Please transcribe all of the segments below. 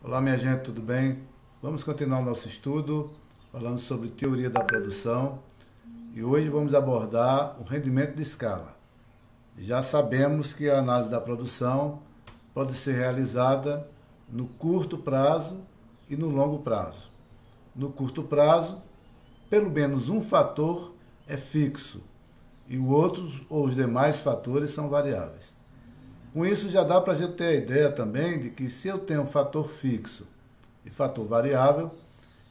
Olá, minha gente, tudo bem? Vamos continuar o nosso estudo falando sobre teoria da produção e hoje vamos abordar o rendimento de escala. Já sabemos que a análise da produção pode ser realizada no curto prazo e no longo prazo. No curto prazo, pelo menos um fator é fixo e o outros ou os demais fatores são variáveis. Com isso já dá para a gente ter a ideia também de que se eu tenho um fator fixo e fator variável,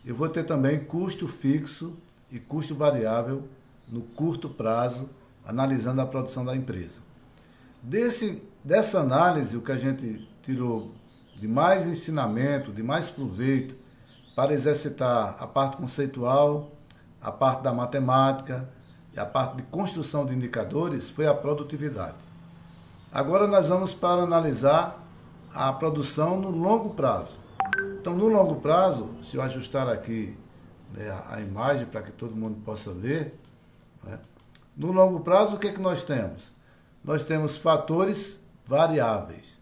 eu vou ter também custo fixo e custo variável no curto prazo, analisando a produção da empresa. Dessa análise, o que a gente tirou de mais ensinamento, de mais proveito para exercitar a parte conceitual, a parte da matemática e a parte de construção de indicadores foi a produtividade. Agora nós vamos para analisar a produção no longo prazo. Então, no longo prazo, se eu ajustar aqui, né, a imagem para que todo mundo possa ver, né, no longo prazo, o que é que nós temos? Nós temos fatores variáveis.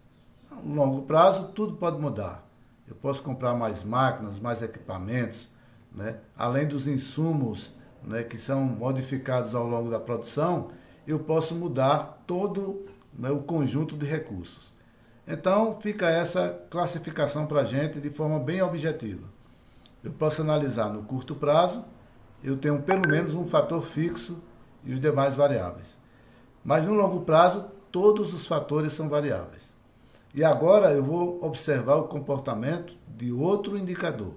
No longo prazo, tudo pode mudar. Eu posso comprar mais máquinas, mais equipamentos, né, além dos insumos, né, que são modificados ao longo da produção, eu posso mudar todo, né, o conjunto de recursos. Então, fica essa classificação para a gente de forma bem objetiva. Eu posso analisar no curto prazo, eu tenho pelo menos um fator fixo e os demais variáveis. Mas no longo prazo, todos os fatores são variáveis. E agora eu vou observar o comportamento de outro indicador.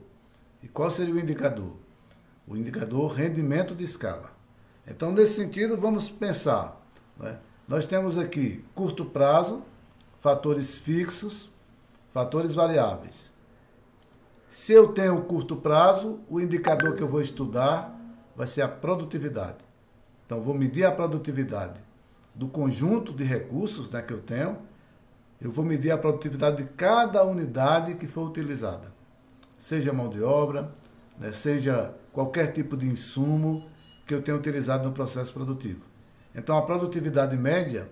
E qual seria o indicador? O indicador rendimento de escala. Então, nesse sentido, vamos pensar, né? Nós temos aqui curto prazo, fatores fixos, fatores variáveis. Se eu tenho curto prazo, o indicador que eu vou estudar vai ser a produtividade. Então, vou medir a produtividade do conjunto de recursos, né, que eu tenho. Eu vou medir a produtividade de cada unidade que for utilizada. Seja mão de obra, né, seja qualquer tipo de insumo que eu tenha utilizado no processo produtivo. Então, a produtividade média,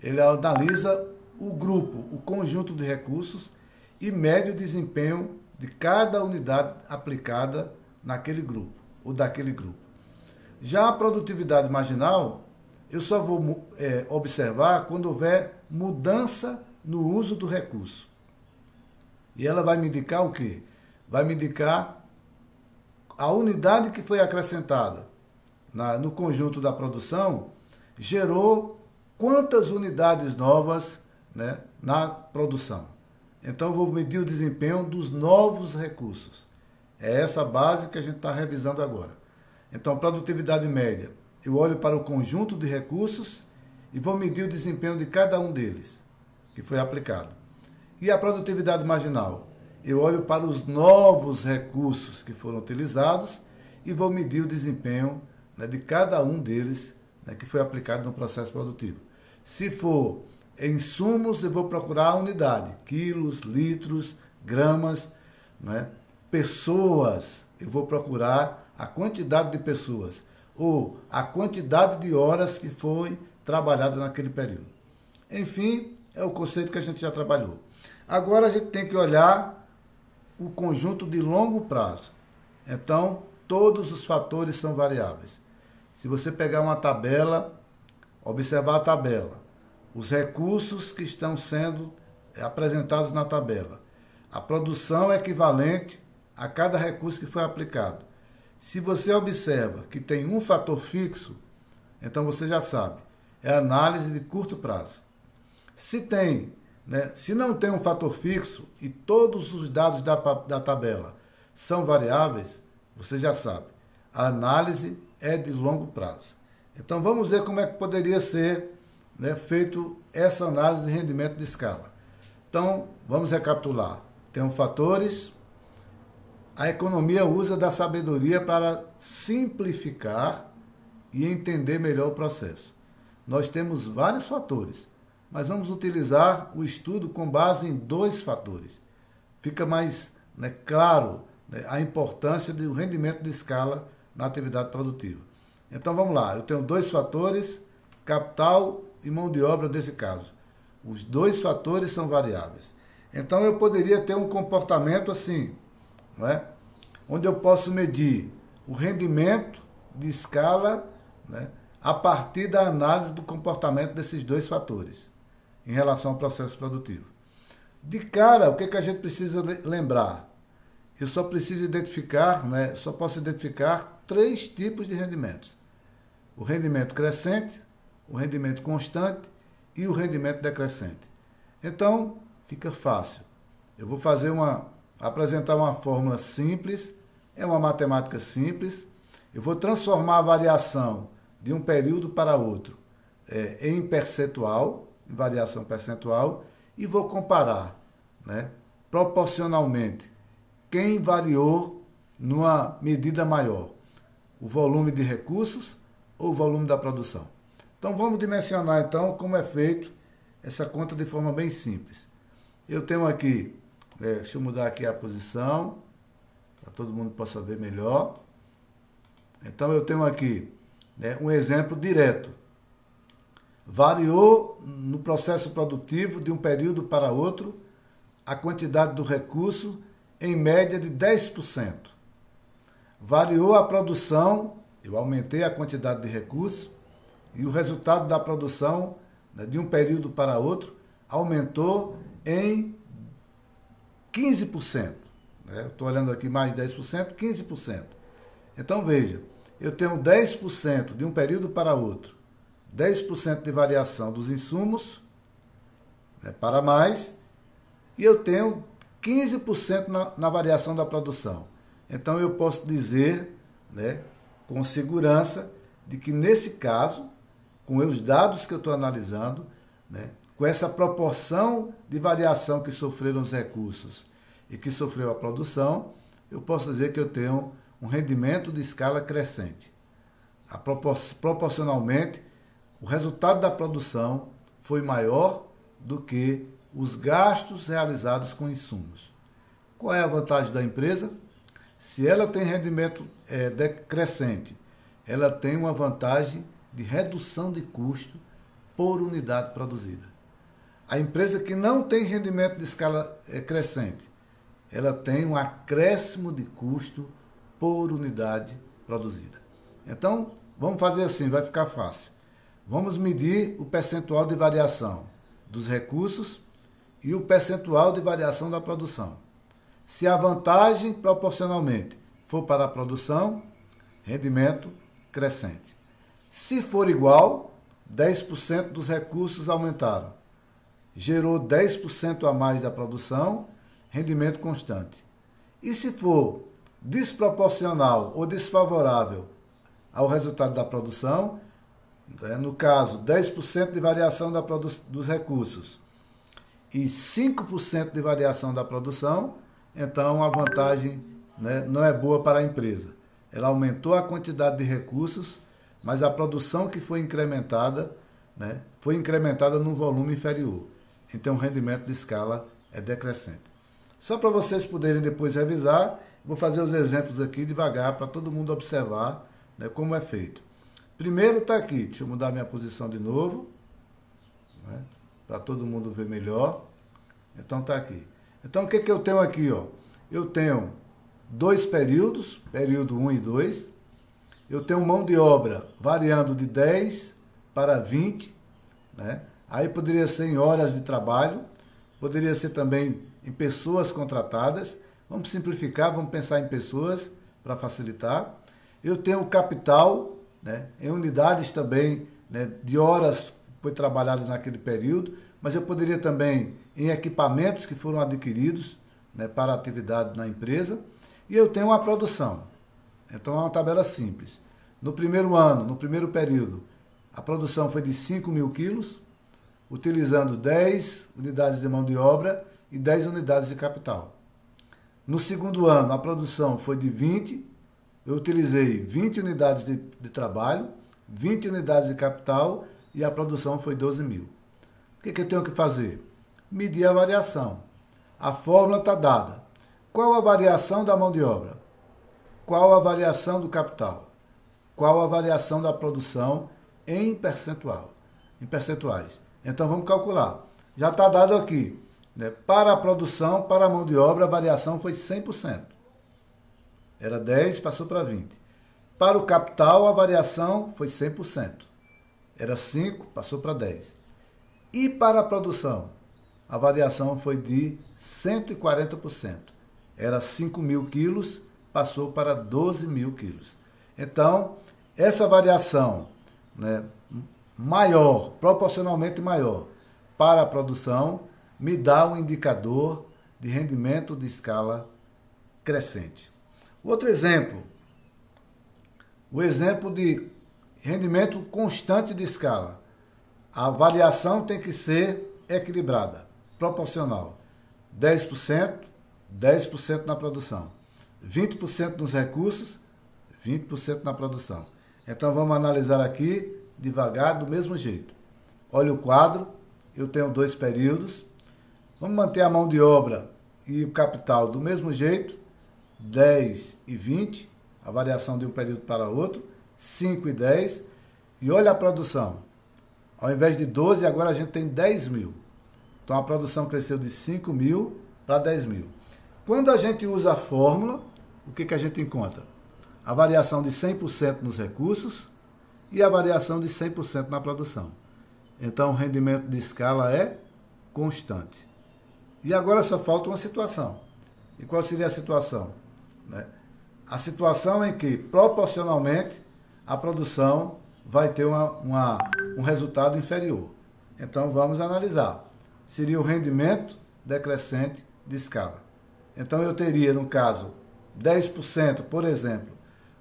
ele analisa o grupo, o conjunto de recursos e mede o desempenho de cada unidade aplicada naquele grupo ou daquele grupo. Já a produtividade marginal, eu só vou observar quando houver mudança no uso do recurso. E ela vai me indicar o quê? Vai me indicar a unidade que foi acrescentada no conjunto da produção, gerou quantas unidades novas, né, na produção. Então, eu vou medir o desempenho dos novos recursos. É essa base que a gente está revisando agora. Então, produtividade média, eu olho para o conjunto de recursos e vou medir o desempenho de cada um deles, que foi aplicado. E a produtividade marginal, eu olho para os novos recursos que foram utilizados e vou medir o desempenho, né, de cada um deles, né, que foi aplicado no processo produtivo. Se for insumos, eu vou procurar a unidade, quilos, litros, gramas, né? Pessoas, eu vou procurar a quantidade de pessoas ou a quantidade de horas que foi trabalhado naquele período. Enfim, é o conceito que a gente já trabalhou. Agora a gente tem que olhar o conjunto de longo prazo. Então, todos os fatores são variáveis. Se você pegar uma tabela, observar a tabela, os recursos que estão sendo apresentados na tabela, a produção é equivalente a cada recurso que foi aplicado. Se você observa que tem um fator fixo, então você já sabe, é análise de curto prazo. Se tem, né, se não tem um fator fixo e todos os dados da tabela são variáveis, você já sabe, a análise é de longo prazo. Então vamos ver como é que poderia ser, né, feito essa análise de rendimento de escala. Então vamos recapitular. Tem fatores, a economia usa da sabedoria para simplificar e entender melhor o processo. Nós temos vários fatores, mas vamos utilizar o estudo com base em 2 fatores. Fica mais, né, claro, né, a importância do rendimento de escala na atividade produtiva. Então vamos lá, eu tenho 2 fatores, capital e mão de obra nesse caso. Os 2 fatores são variáveis. Então eu poderia ter um comportamento assim, não é? Onde eu posso medir o rendimento de escala, né, a partir da análise do comportamento desses dois fatores em relação ao processo produtivo. De cara, o que a gente precisa lembrar? Eu só preciso identificar, né, só posso identificar 3 tipos de rendimentos. O rendimento crescente, o rendimento constante e o rendimento decrescente. Então, fica fácil. Eu vou apresentar uma fórmula simples, é uma matemática simples. Eu vou transformar a variação de um período para outro em percentual, em variação percentual, e vou comparar, né, proporcionalmente quem variou numa medida maior, o volume de recursos ou o volume da produção. Então vamos dimensionar então como é feito essa conta de forma bem simples. Eu tenho aqui, deixa eu mudar aqui a posição, para todo mundo possa ver melhor. Então eu tenho aqui, né, um exemplo direto. Variou no processo produtivo de um período para outro a quantidade do recurso em média de 10%. Variou a produção, eu aumentei a quantidade de recursos e o resultado da produção, né, de um período para outro aumentou em 15%. Né? Estou olhando aqui mais de 10%, 15%. Então veja, eu tenho 10% de um período para outro, 10% de variação dos insumos, né, para mais, e eu tenho 15% na variação da produção. Então eu posso dizer, né, com segurança de que nesse caso, com os dados que eu estou analisando, né, com essa proporção de variação que sofreram os recursos e que sofreu a produção, eu posso dizer que eu tenho um rendimento de escala crescente. Proporcionalmente, o resultado da produção foi maior do que os gastos realizados com insumos. Qual é a vantagem da empresa? Se ela tem rendimento crescente, ela tem uma vantagem de redução de custo por unidade produzida. A empresa que não tem rendimento de escala crescente, ela tem um acréscimo de custo por unidade produzida. Então, vamos fazer assim, vai ficar fácil. Vamos medir o percentual de variação dos recursos e o percentual de variação da produção. Se a vantagem proporcionalmente for para a produção, rendimento crescente. Se for igual, 10% dos recursos aumentaram. Gerou 10% a mais da produção, rendimento constante. E se for desproporcional ou desfavorável ao resultado da produção, no caso, 10% de variação dos recursos e 5% de variação da produção, então a vantagem, né, não é boa para a empresa. Ela aumentou a quantidade de recursos, mas a produção que foi incrementada, né, foi incrementada num volume inferior. Então o rendimento de escala é decrescente. Só para vocês poderem depois revisar, vou fazer os exemplos aqui devagar para todo mundo observar, né, como é feito. Primeiro está aqui, deixa eu mudar minha posição de novo, né, para todo mundo ver melhor. Então está aqui. Então o que eu tenho aqui? Ó? Eu tenho 2 períodos, período 1 e 2. Eu tenho mão de obra variando de 10 para 20. Né? Aí poderia ser em horas de trabalho, poderia ser também em pessoas contratadas. Vamos simplificar, vamos pensar em pessoas para facilitar. Eu tenho capital, né, em unidades também, né, de horas que foi trabalhado naquele período, mas eu poderia também em equipamentos que foram adquiridos, né, para a atividade na empresa. E eu tenho uma produção. Então é uma tabela simples. No primeiro ano, no primeiro período, a produção foi de 5.000 quilos, utilizando 10 unidades de mão de obra e 10 unidades de capital. No segundo ano, a produção foi de 20, eu utilizei 20 unidades de trabalho, 20 unidades de capital e a produção foi 12.000. O que eu tenho que fazer? Medir a variação. A fórmula está dada. Qual a variação da mão de obra? Qual a variação do capital? Qual a variação da produção em percentuais? Então vamos calcular. Já está dado aqui né? Para a produção, para a mão de obra, a variação foi 100%. Era 10, passou para 20. Para o capital, a variação foi 100%. Era 5, passou para 10. E para a produção, a variação foi de 140%. Era 5 mil quilos, passou para 12 mil quilos. Então, essa variação, né, maior, proporcionalmente maior, para a produção, me dá um indicador de rendimento de escala crescente. Outro exemplo, o exemplo de rendimento constante de escala. A variação tem que ser equilibrada, proporcional. 10%, 10% na produção. 20% nos recursos, 20% na produção. Então vamos analisar aqui devagar, do mesmo jeito. Olha o quadro, eu tenho 2 períodos. Vamos manter a mão de obra e o capital do mesmo jeito, 10 e 20, a variação de um período para outro, 5 e 10. E olha a produção. Ao invés de 12, agora a gente tem 10 mil. Então a produção cresceu de 5 mil para 10 mil. Quando a gente usa a fórmula, o que a gente encontra? A variação de 100% nos recursos e a variação de 100% na produção. Então o rendimento de escala é constante. E agora só falta uma situação. E qual seria a situação? A situação em que, proporcionalmente, a produção vai ter um resultado inferior. Então vamos analisar. Seria o rendimento decrescente de escala. Então eu teria, no caso, 10%, por exemplo,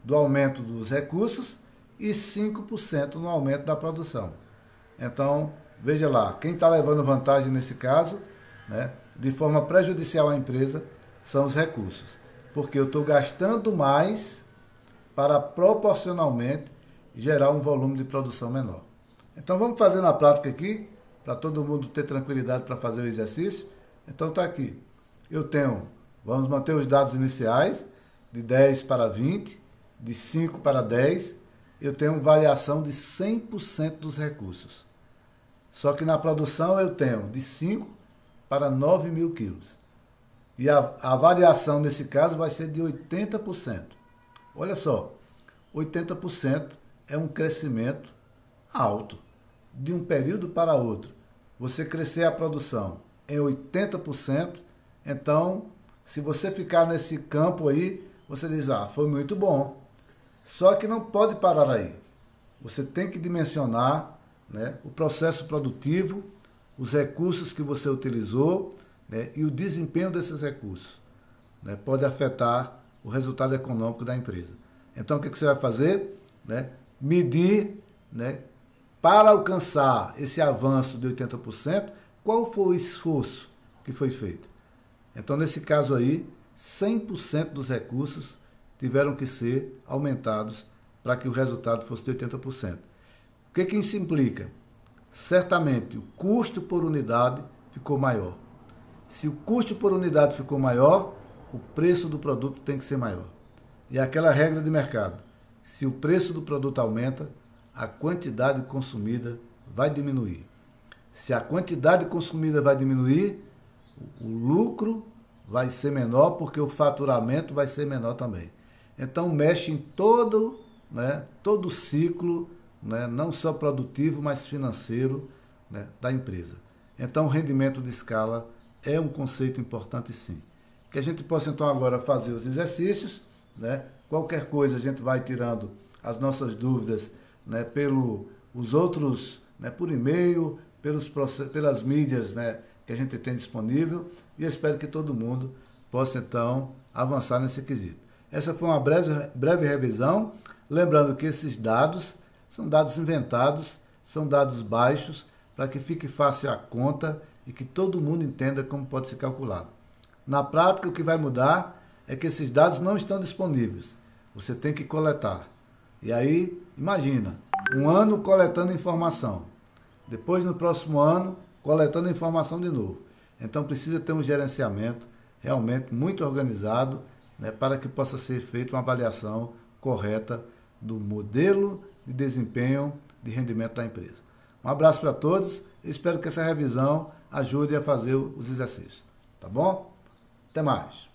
do aumento dos recursos e 5% no aumento da produção. Então, veja lá, quem está levando vantagem nesse caso, né, de forma prejudicial à empresa, são os recursos. Porque eu estou gastando mais para proporcionalmente gerar um volume de produção menor. Então vamos fazer na prática aqui, para todo mundo ter tranquilidade para fazer o exercício. Então está aqui. Eu tenho, vamos manter os dados iniciais, de 10 para 20, de 5 para 10, eu tenho variação de 100% dos recursos. Só que na produção eu tenho de 5 para 9 mil quilos. E a variação nesse caso vai ser de 80%. Olha só, 80% é um crescimento alto. De um período para outro, você crescer a produção em 80%, então, se você ficar nesse campo aí, você diz, foi muito bom. Só que não pode parar aí. Você tem que dimensionar, né, o processo produtivo, os recursos que você utilizou, né, e o desempenho desses recursos, né, pode afetar o resultado econômico da empresa. Então, o que você vai fazer? Né, medir, né, para alcançar esse avanço de 80%, qual foi o esforço que foi feito? Então, nesse caso aí, 100% dos recursos tiveram que ser aumentados para que o resultado fosse de 80%. O que isso implica? Certamente, o custo por unidade ficou maior. Se o custo por unidade ficou maior, o preço do produto tem que ser maior. E aquela regra de mercado, se o preço do produto aumenta, a quantidade consumida vai diminuir. Se a quantidade consumida vai diminuir, o lucro vai ser menor, porque o faturamento vai ser menor também. Então mexe em todo o ciclo, né, não só produtivo, mas financeiro, né, da empresa. Então o rendimento de escala é um conceito importante, sim. Que a gente possa então agora fazer os exercícios, né? Qualquer coisa a gente vai tirando as nossas dúvidas, né, os outros, né, por e-mail, pelas mídias, né, que a gente tem disponível, e eu espero que todo mundo possa então avançar nesse quesito. Essa foi uma breve revisão, lembrando que esses dados são dados inventados, são dados baixos, para que fique fácil a conta e que todo mundo entenda como pode ser calculado. Na prática, o que vai mudar é que esses dados não estão disponíveis. Você tem que coletar. E aí, imagina, um ano coletando informação. Depois, no próximo ano, coletando informação de novo. Então, precisa ter um gerenciamento realmente muito organizado, né, para que possa ser feita uma avaliação correta do modelo de desempenho de rendimento da empresa. Um abraço para todos. Espero que essa revisão ajude a fazer os exercícios. Tá bom? Até mais.